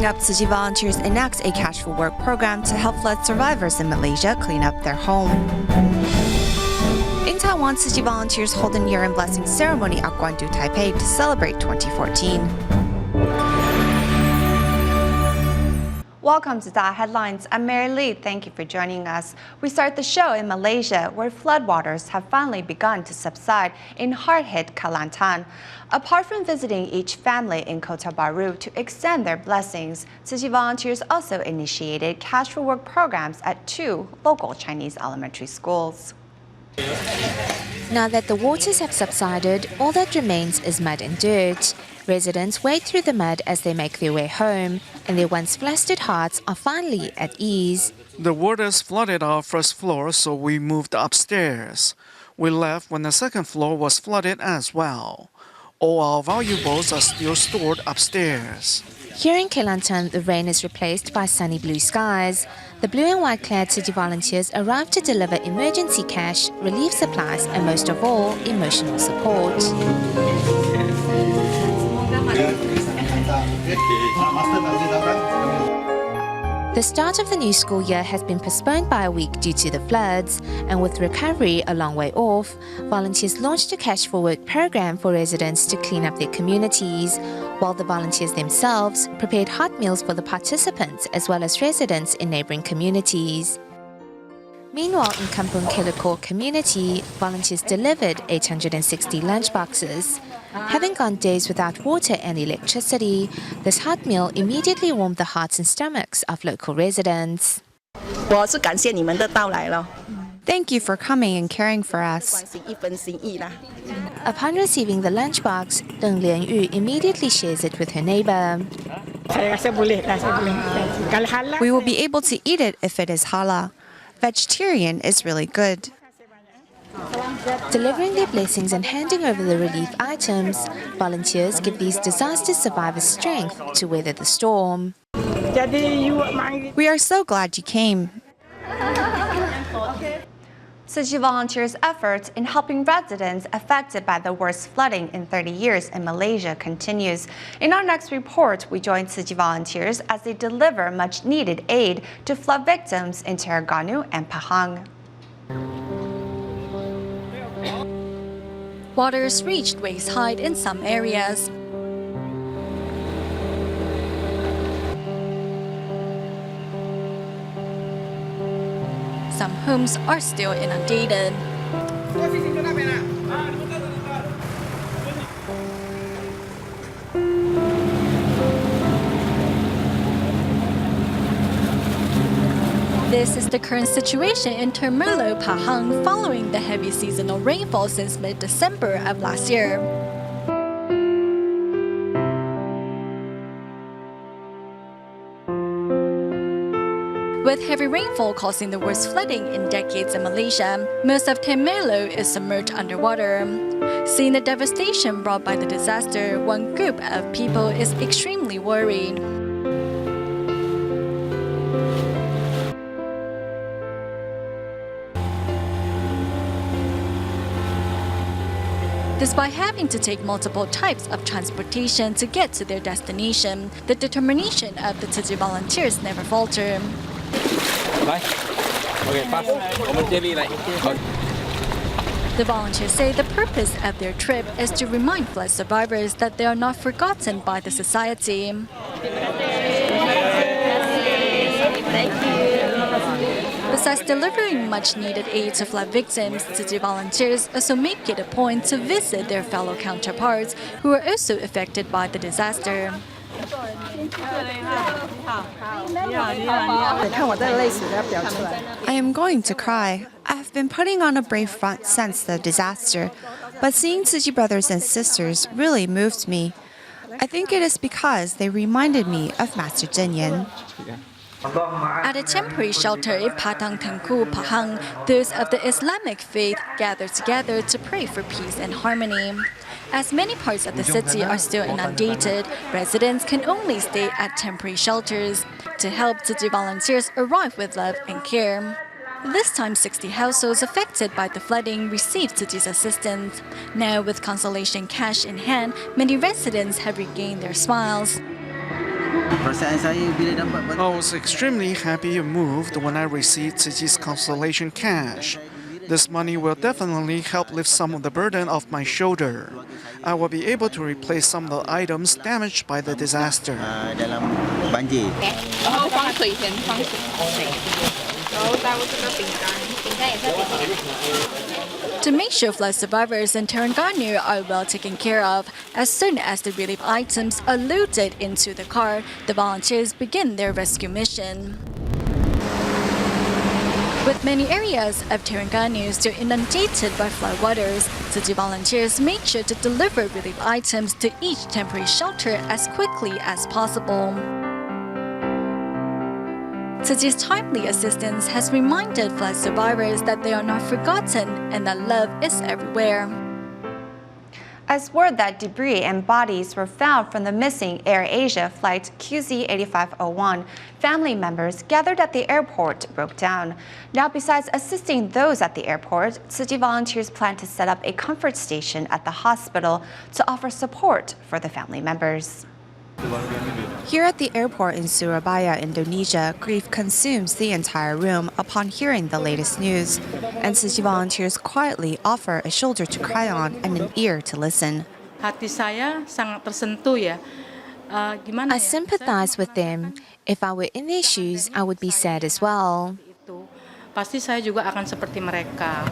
Coming up, Tzu Chi volunteers enact a cash for work program to help flood survivors in Malaysia clean up their home. In Taiwan, Tzu Chi volunteers hold a year-end blessing ceremony at Guandu, Taipei to celebrate 2014. Welcome to DaAi Headlines. I'm Mary Lee. Thank you for joining us. We start the show in Malaysia, where floodwaters have finally begun to subside in hard-hit Kelantan. Apart from visiting each family in Kota Baru to extend their blessings, Tzu Chi volunteers also initiated cash for work programs at 2 local Chinese elementary schools. Now that the waters have subsided, all that remains is mud and dirt. Residents wade through the mud as they make their way home, and their once flustered hearts are finally at ease. The waters flooded our first floor, so we moved upstairs. We left when the second floor was flooded as well. All our valuables are still stored upstairs. Here in Kelantan, the rain is replaced by sunny blue skies. The blue and white clad Tzu Chi volunteers arrive to deliver emergency cash, relief supplies, and most of all, emotional support. The start of the new school year has been postponed by a week due to the floods, and with recovery a long way off, volunteers launched a cash for work program for residents to clean up their communities, while the volunteers themselves prepared hot meals for the participants as well as residents in neighboring communities. Meanwhile, in Kampung Kelekor community, volunteers delivered 860 lunchboxes. Having gone days without water and electricity, this hot meal immediately warmed the hearts and stomachs of local residents. Thank you for coming and caring for us. Upon receiving the lunchbox, Deng Lianyu immediately shares it with her neighbor. We will be able to eat it if it is halal. Vegetarian is really good. Delivering their blessings and handing over the relief items, volunteers give these disaster survivors strength to weather the storm. We are so glad you came. Tzu Chi volunteers' efforts in helping residents affected by the worst flooding in 30 years in Malaysia continues. In our next report, we join Tzu Chi volunteers as they deliver much-needed aid to flood victims in Terengganu and Pahang. Waters reached waist height in some areas. Some homes are still inundated. This is the current situation in Termerlo, Pahang, following the heavy seasonal rainfall since mid-December of last year. With heavy rainfall causing the worst flooding in decades in Malaysia, most of Termerlo is submerged underwater. Seeing the devastation brought by the disaster, one group of people is extremely worried. Despite having to take multiple types of transportation to get to their destination, the determination of the Tzu Chi volunteers never falter. The volunteers say the purpose of their trip is to remind flood survivors that they are not forgotten by the society. Besides delivering much-needed aid to flood victims, Tzu Chi volunteers also make it a point to visit their fellow counterparts who are also affected by the disaster. I am going to cry. I have been putting on a brave front since the disaster, but seeing Tzu Chi brothers and sisters really moved me. I think it is because they reminded me of Master Zhen Yan. At a temporary shelter in Padang Tengku, Pahang, those of the Islamic faith gather together to pray for peace and harmony. As many parts of the city are still inundated, residents can only stay at temporary shelters. To help, Tzu Chi volunteers arrive with love and care. This time, 60 households affected by the flooding received Tzu Chi's assistance. Now, with consolation cash in hand, many residents have regained their smiles. I was extremely happy and moved when I received Tzu Chi's consolation cash. This money will definitely help lift some of the burden off my shoulder. I will be able to replace some of the items damaged by the disaster. To make sure flood survivors in Terengganu are well taken care of, as soon as the relief items are loaded into the car, the volunteers begin their rescue mission. With many areas of Terengganu still inundated by floodwaters, Tzu Chi volunteers make sure to deliver relief items to each temporary shelter as quickly as possible. Tzu Chi's timely assistance has reminded flood survivors that they are not forgotten and that love is everywhere. As word that debris and bodies were found from the missing AirAsia flight QZ8501, family members gathered at the airport broke down. Now, besides assisting those at the airport, Tzu Chi volunteers plan to set up a comfort station at the hospital to offer support for the family members. Here at the airport in Surabaya, Indonesia, grief consumes the entire room upon hearing the latest news, and Tzu Chi volunteers quietly offer a shoulder to cry on and an ear to listen. Hati saya sangat tersentuh ya. I sympathize with them. If I were in their shoes, I would be sad as well. Pasti saya juga akan seperti mereka.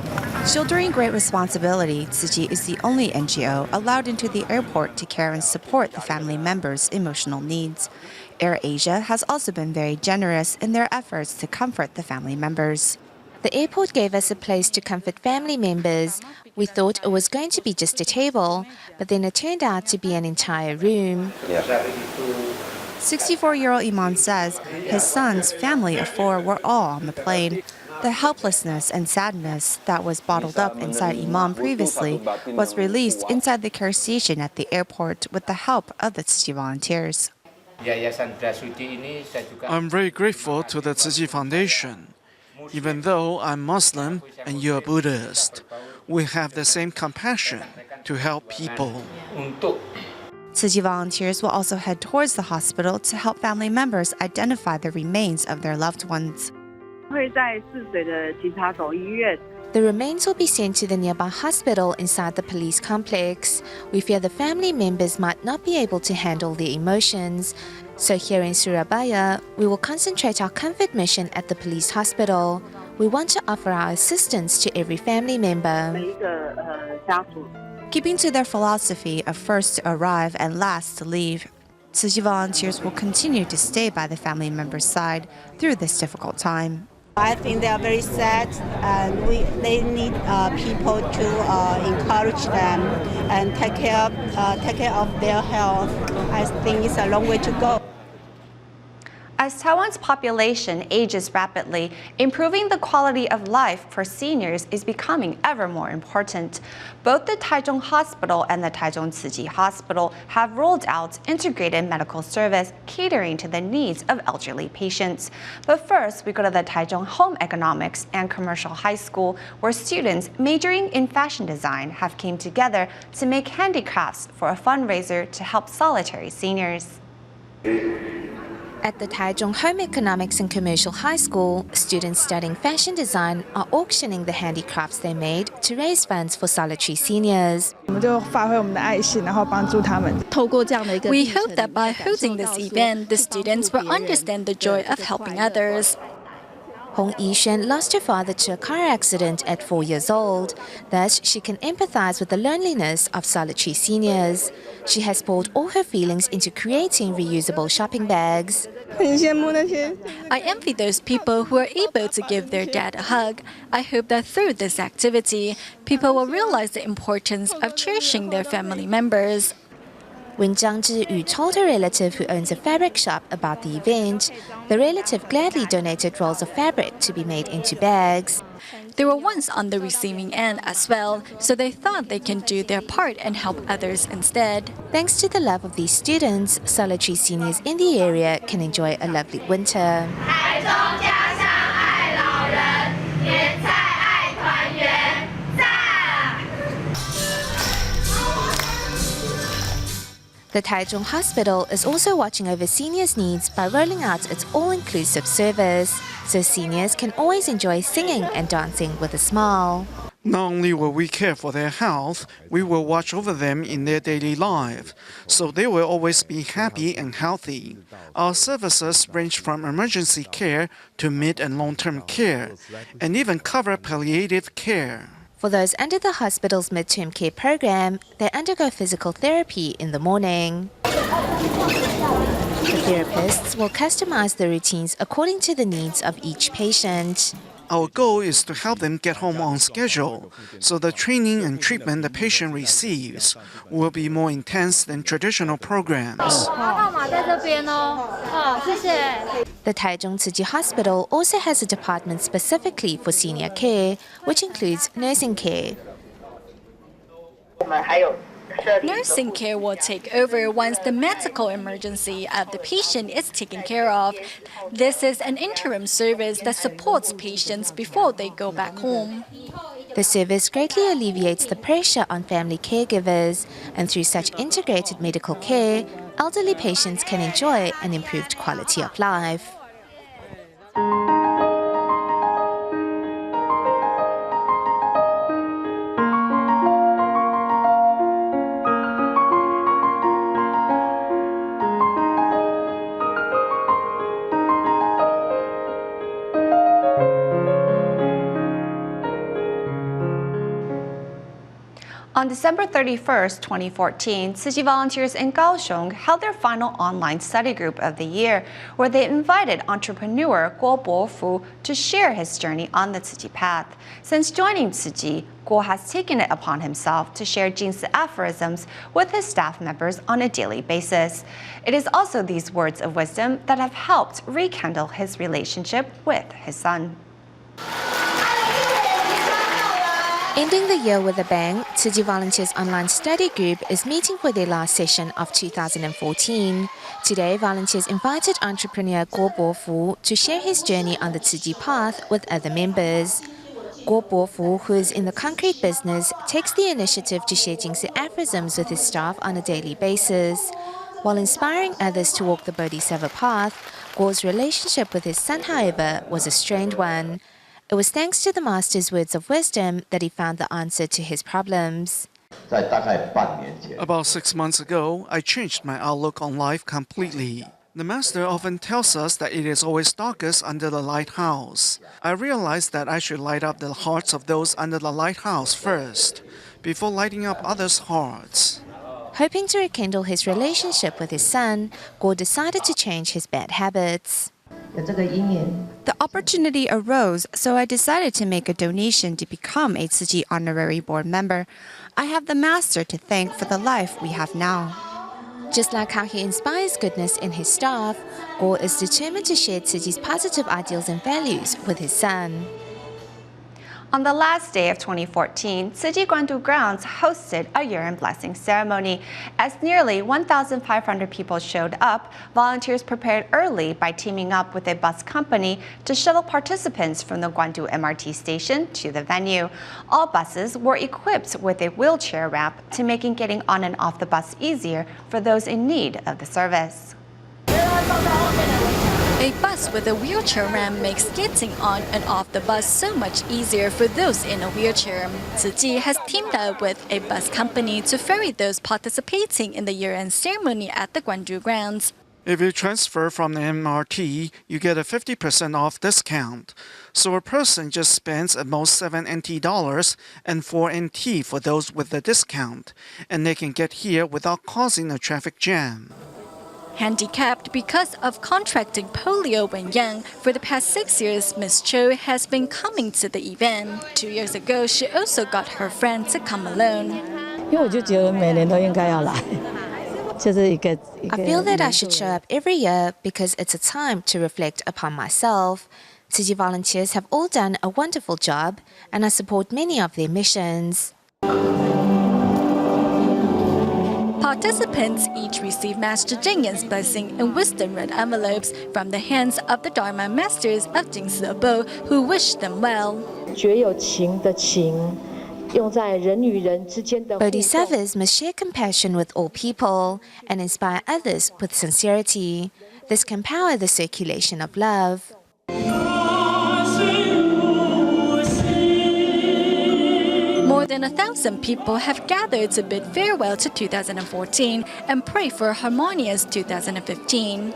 Shouldering great responsibility, Tzu Chi is the only NGO allowed into the airport to care and support the family members' emotional needs. AirAsia has also been very generous in their efforts to comfort the family members. The airport gave us a place to comfort family members. We thought it was going to be just a table, but then it turned out to be an entire room. 64-year-old Imam says his son's family of 4 were all on the plane. The helplessness and sadness that was bottled up inside Imam previously was released inside the care station at the airport with the help of the Tzu Chi volunteers. I'm very grateful to the Tzu Chi Foundation. Even though I'm Muslim and you're Buddhist, we have the same compassion to help people. Tzu Chi volunteers will also head towards the hospital to help family members identify the remains of their loved ones. The remains will be sent to the nearby hospital inside the police complex. We fear the family members might not be able to handle their emotions. So here in Surabaya, we will concentrate our comfort mission at the police hospital. We want to offer our assistance to every family member. Keeping to their philosophy of first to arrive and last to leave, Tzu Chi volunteers will continue to stay by the family members' side through this difficult time. I think they are very sad, and they need people to encourage them and take care of their health. I think it's a long way to go. As Taiwan's population ages rapidly, improving the quality of life for seniors is becoming ever more important. Both the Taichung Hospital and the Taichung Tzu Chi Hospital have rolled out integrated medical service catering to the needs of elderly patients. But first, we go to the Taichung Home Economics and Commercial High School, where students majoring in fashion design have came together to make handicrafts for a fundraiser to help solitary seniors. At the Taichung Home Economics and Commercial High School, students studying fashion design are auctioning the handicrafts they made to raise funds for solitary seniors. We hope that by holding this event, the students will understand the joy of helping others. Hong Yishen lost her father to a car accident at 4 years old. Thus, she can empathize with the loneliness of solitary seniors. She has poured all her feelings into creating reusable shopping bags. I envy those people who are able to give their dad a hug. I hope that through this activity, people will realize the importance of cherishing their family members. When Zhang Zhiyu told her relative who owns a fabric shop about the event, the relative gladly donated rolls of fabric to be made into bags. They were once on the receiving end as well, so they thought they can do their part and help others instead. Thanks to the love of these students, solitary seniors in the area can enjoy a lovely winter. The Taichung Hospital is also watching over seniors' needs by rolling out its all-inclusive service, so seniors can always enjoy singing and dancing with a smile. Not only will we care for their health, we will watch over them in their daily life, so they will always be happy and healthy. Our services range from emergency care to mid and long-term care, and even cover palliative care. For those under the hospital's midterm care program, they undergo physical therapy in the morning. The therapists will customize the routines according to the needs of each patient. Our goal is to help them get home on schedule, so the training and treatment the patient receives will be more intense than traditional programs. The Taichung Tzu Chi Hospital also has a department specifically for senior care, which includes nursing care. Nursing care will take over once the medical emergency of the patient is taken care of. This is an interim service that supports patients before they go back home. The service greatly alleviates the pressure on family caregivers, and through such integrated medical care, elderly patients can enjoy an improved quality of life. On December 31st, 2014, Tzu Chi volunteers in Kaohsiung held their final online study group of the year, where they invited entrepreneur Guo Bofu to share his journey on the Tzu Chi path. Since joining Tzu Chi, Guo has taken it upon himself to share Jingzi aphorisms with his staff members on a daily basis. It is also these words of wisdom that have helped rekindle his relationship with his son. Ending the year with a bang, Tzu Chi Volunteers Online Study Group is meeting for their last session of 2014. Today, volunteers invited entrepreneur Guo Bofu to share his journey on the Tzu Chi path with other members. Guo Bofu, who is in the concrete business, takes the initiative to share Jingzi aphorisms with his staff on a daily basis. While inspiring others to walk the Bodhisattva path, Guo's relationship with his son, however, was a strained one. It was thanks to the master's words of wisdom that he found the answer to his problems. About 6 months ago, I changed my outlook on life completely. The master often tells us that it is always darkest under the lighthouse. I realized that I should light up the hearts of those under the lighthouse first, before lighting up others' hearts. Hoping to rekindle his relationship with his son, Guo decided to change his bad habits. The opportunity arose, so I decided to make a donation to become a Tzu Chi honorary board member. I have the master to thank for the life we have now. Just like how he inspires goodness in his staff, Guo is determined to share Tzu Chi's positive ideals and values with his son. On the last day of 2014, Tzu Chi Guandu grounds hosted a urine blessing ceremony. As nearly 1,500 people showed up, volunteers prepared early by teaming up with a bus company to shuttle participants from the Guandu MRT station to the venue. All buses were equipped with a wheelchair ramp to making getting on and off the bus easier for those in need of the service. A bus with a wheelchair ramp makes getting on and off the bus so much easier for those in a wheelchair. Tzu Chi has teamed up with a bus company to ferry those participating in the year-end ceremony at the Guandu grounds. If you transfer from the MRT, you get a 50% off discount. So a person just spends at most 7 NT dollars and 4 NT for those with the discount, and they can get here without causing a traffic jam. Handicapped because of contracting polio when young, for the past 6 years, Ms. Cho has been coming to the event. 2 years ago, she also got her friend to come alone. I feel that I should show up every year because it's a time to reflect upon myself. Tzu Chi volunteers have all done a wonderful job, and I support many of their missions. Participants each receive Master Jingyan's blessing in wisdom-red envelopes from the hands of the Dharma masters of Jingzi Abo, who wish them well. Bodhisattvas must share compassion with all people and inspire others with sincerity. This can power the circulation of love. More than 1,000 people have gathered to bid farewell to 2014 and pray for a harmonious 2015.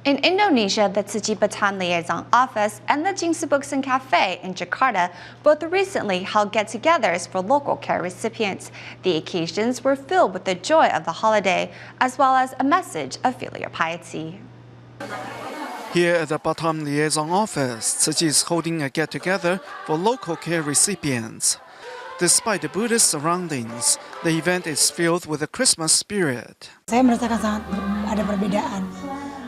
In Indonesia, the Tzu Chi Bataan Liaison Office and the Jingsu Books and Cafe in Jakarta both recently held get-togethers for local care recipients. The occasions were filled with the joy of the holiday, as well as a message of filial piety. Here at the Batam Liaison Office, Tzu Chi is holding a get-together for local care recipients. Despite the Buddhist surroundings, the event is filled with the Christmas spirit. Saya merasakan sangat ada perbedaan.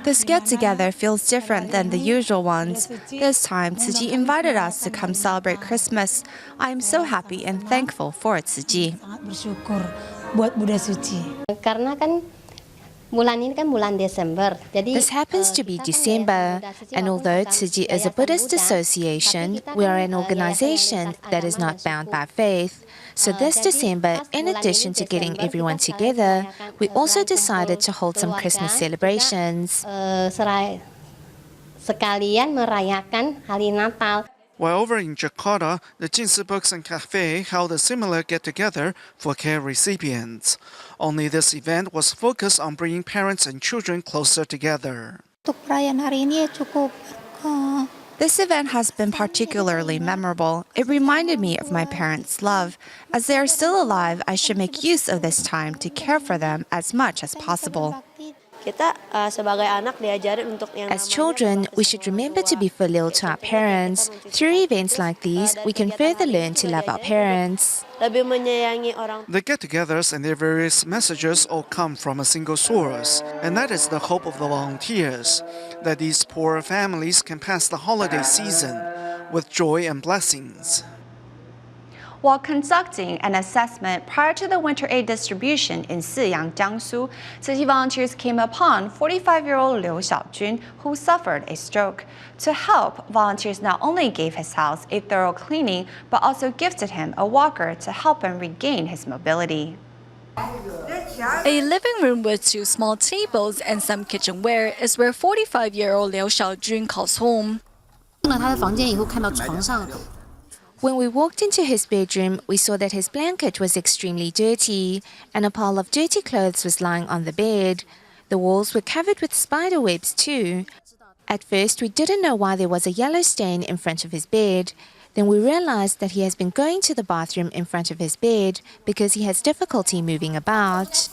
This get-together feels different than the usual ones. This time, Tzu Chi invited us to come celebrate Christmas. I am so happy and thankful for Tzu Chi. Sangat bersyukur buat Buddha Suci. Karena kan bulan ini kan bulan Desember. Jadi This happens to be December, and although Tzu Chi is a Buddhist association, we are an organization that is not bound by faith. So this December, in addition to getting everyone together, we also decided to hold some Christmas celebrations. Sekalian merayakan Hari Natal. While over in Jakarta, the Jingsu Books and Cafe held a similar get-together for care recipients. Only this event was focused on bringing parents and children closer together. Untuk perayaan hari ini cukup This event has been particularly memorable. It reminded me of my parents' love. As they are still alive, I should make use of this time to care for them as much as possible. As children, we should remember to be filial to our parents. Through events like these, we can further learn to love our parents. The get-togethers and their various messages all come from a single source, and that is the hope of the volunteers, that these poor families can pass the holiday season with joy and blessings. While conducting an assessment prior to the winter aid distribution in Siyang, Jiangsu, Tzu Chi volunteers came upon 45-year-old Liu Xiaojun, who suffered a stroke. To help, volunteers not only gave his house a thorough cleaning, but also gifted him a walker to help him regain his mobility. A living room with 2 small tables and some kitchenware is where 45-year-old Liu Xiaojun calls home. When we walked into his bedroom, we saw that his blanket was extremely dirty, and a pile of dirty clothes was lying on the bed. The walls were covered with spider webs too. At first, we didn't know why there was a yellow stain in front of his bed. Then we realized that he has been going to the bathroom in front of his bed because he has difficulty moving about.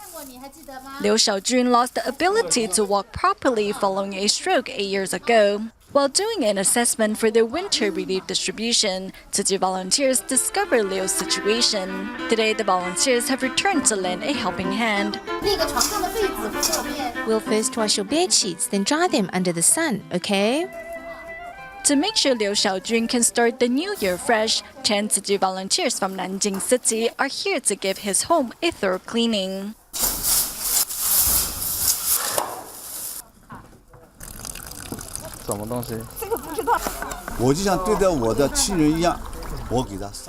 Liu Xiaojun lost the ability to walk properly following a stroke 8 years ago. While doing an assessment for their winter relief distribution, Tzu Chi volunteers discovered Liu's situation. Today, the volunteers have returned to lend a helping hand. We'll first wash your bed sheets, then dry them under the sun, okay? To make sure Liu Xiaojun can start the new year fresh, 10 Tzu Chi volunteers from Nanjing City are here to give his home a thorough cleaning.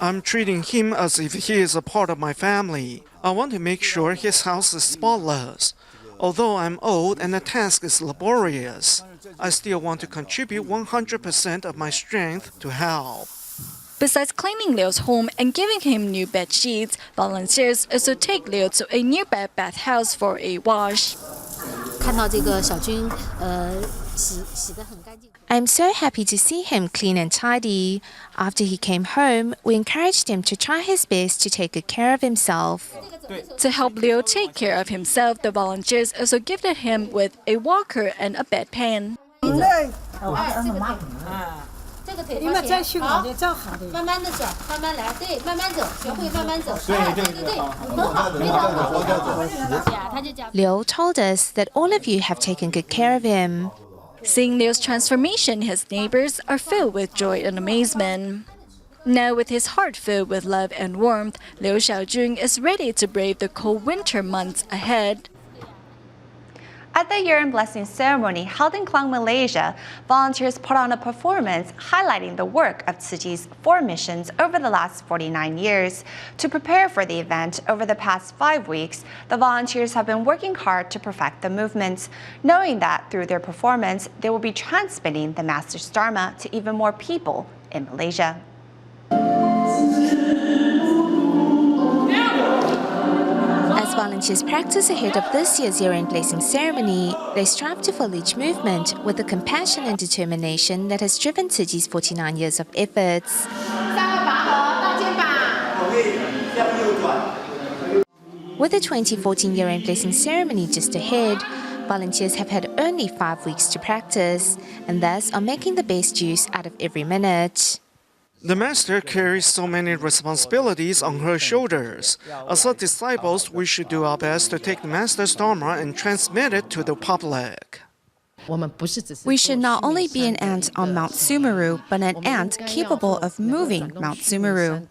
I'm treating him as if he is a part of my family. I want to make sure his house is spotless. Although I'm old and the task is laborious, I still want to contribute 100% of my strength to help. Besides cleaning Liu's home and giving him new bed sheets, volunteers also take Liu to a nearby bathhouse for a wash. I'm so happy to see him clean and tidy. After he came home, we encouraged him to try his best to take good care of himself. To help Liu take care of himself, the volunteers also gifted him with a walker and a bedpan. Liu told us that all of you have taken good care of him. Seeing Liu's transformation, his neighbors are filled with joy and amazement. Now, with his heart filled with love and warmth, Liu Xiaojun is ready to brave the cold winter months ahead. At the year-end blessing ceremony held in Klang, Malaysia, volunteers put on a performance highlighting the work of Tzu Chi's 4 missions over the last 49 years. To prepare for the event over the past 5 weeks, the volunteers have been working hard to perfect the movements, knowing that through their performance, they will be transmitting the Master's Dharma to even more people in Malaysia. As volunteers practice ahead of this year's year-end blessing ceremony, they strive to fill each movement with the compassion and determination that has driven Tzu Chi's 49 years of efforts. With the 2014 year-end blessing ceremony just ahead, volunteers have had only 5 weeks to practice and thus are making the best use out of every minute. The Master carries so many responsibilities on her shoulders. As her disciples, we should do our best to take the Master's Dharma and transmit it to the public. We should not only be an ant on Mount Sumeru, but an ant capable of moving Mount Sumeru.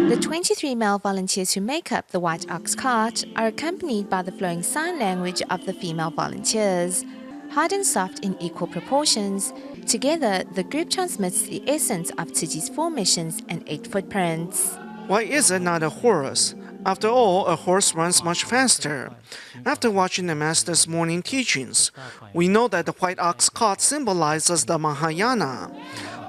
The 23 male volunteers who make up the White Ox Cart are accompanied by the flowing sign language of the female volunteers. Hard and soft in equal proportions, together the group transmits the essence of Tzu Chi's 4 missions and 8 footprints. Why is it not a horse? After all, a horse runs much faster. After watching the Master's morning teachings, we know that the white ox cart symbolizes the Mahayana.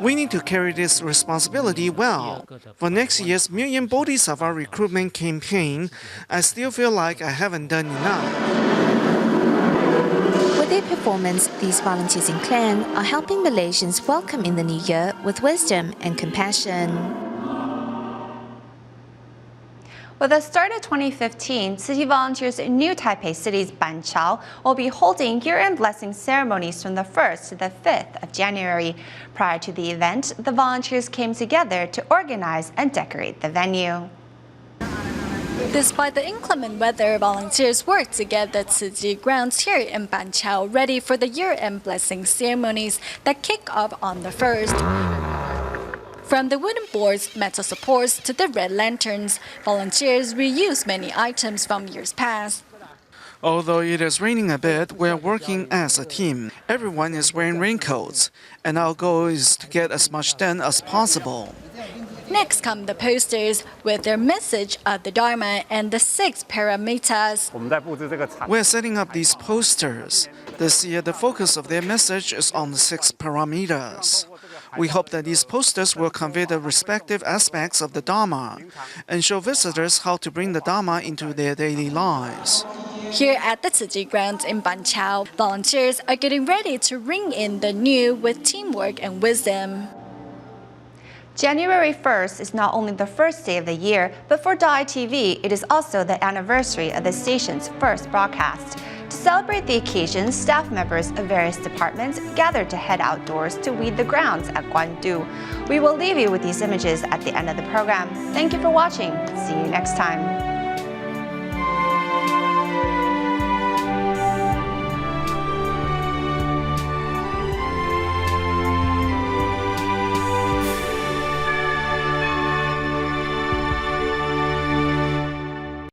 We need to carry this responsibility well. For next year's Million Bodhisattva recruitment campaign, I still feel like I haven't done enough. With their performance, these volunteers in Klang are helping Malaysians welcome in the new year with wisdom and compassion. With the start of 2015, Tzu Chi volunteers in New Taipei City's Banqiao will be holding year-end blessing ceremonies from the 1st to the 5th of January. Prior to the event, the volunteers came together to organize and decorate the venue. Despite the inclement weather, volunteers worked to get the Tzu Chi grounds here in Banqiao ready for the year-end blessing ceremonies that kick off on the 1st. From the wooden boards, metal supports to the red lanterns, volunteers reuse many items from years past. Although it is raining a bit, we are working as a team. Everyone is wearing raincoats, and our goal is to get as much done as possible. Next come the posters with their message of the Dharma and the 6 paramitas. We are setting up these posters. This year, the focus of their message is on the 6 paramitas. We hope that these posters will convey the respective aspects of the Dharma and show visitors how to bring the Dharma into their daily lives. Here at the Tzu Chi grounds in Banqiao, volunteers are getting ready to ring in the new with teamwork and wisdom. January 1st is not only the first day of the year, but for DaAi TV, it is also the anniversary of the station's first broadcast. To celebrate the occasion, staff members of various departments gathered to head outdoors to weed the grounds at Guandu. We will leave you with these images at the end of the program. Thank you for watching. See you next time.